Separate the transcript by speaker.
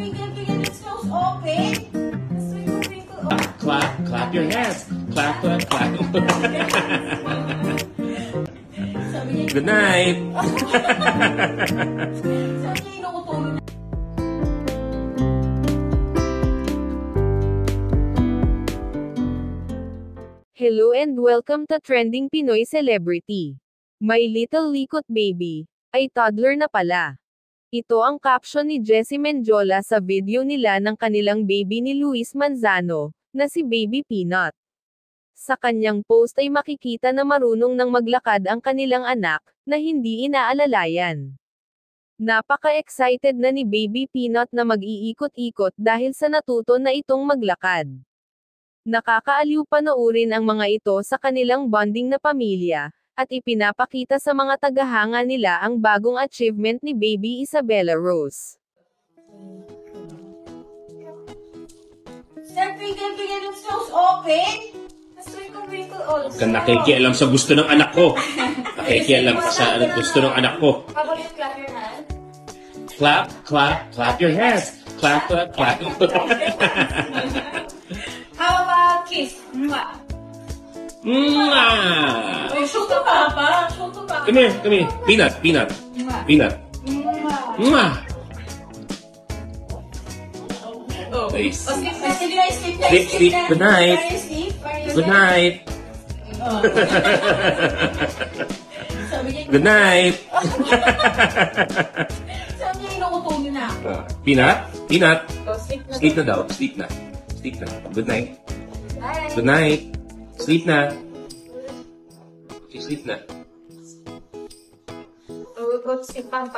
Speaker 1: Wiggle, its nose open.
Speaker 2: Clap your hands. Clap. Good night.
Speaker 1: Sabi niya, inuutulog na.
Speaker 3: Hello and welcome to Trending Pinoy Celebrity. My little likot baby ay toddler na pala. Ito ang caption ni Jessie Mendiola sa video nila ng kanilang baby ni Luis Manzano, na si Baby Peanut. Sa kanyang post ay makikita na marunong nang maglakad ang kanilang anak, na hindi inaalalayan. Napaka-excited na ni Baby Peanut na mag-iikot-ikot dahil sa natuto na itong maglakad. Nakakaaliw panoorin ang mga ito sa kanilang bonding na pamilya, at ipinapakita sa mga tagahanga nila ang bagong achievement ni Baby Isabella Rose.
Speaker 1: Sir, wiggle, its nose open. Twinkle also.
Speaker 2: Ka nakikialam sa gusto ng anak ko. Nakikialam ka sa gusto ng anak ko.
Speaker 1: How about you clap your hands?
Speaker 2: Clap your hands. Clap.
Speaker 1: How about kiss? Mwah.
Speaker 2: Mwah!
Speaker 1: Oh, show to Papa. Show to Papa.
Speaker 2: Come here. Peanut.
Speaker 1: Mwah.
Speaker 2: Peanut.
Speaker 1: Mwah.
Speaker 2: Mwah!
Speaker 1: Oh.
Speaker 2: Nice.
Speaker 1: Oh, sleep na.
Speaker 2: Sleep. Good night.
Speaker 1: Are you sleep?
Speaker 2: Good night.
Speaker 1: Oh. Sabi niya,
Speaker 2: Good night.
Speaker 1: sabi niya, inuutulog na ako.
Speaker 2: Peanut.
Speaker 1: Oh, sleep na.
Speaker 2: Sleep na daw. Sleep na. Good night.
Speaker 1: Bye.
Speaker 2: Good night. Sleep na. Sleep na.
Speaker 1: Oh, we'll go to sleep, Pam.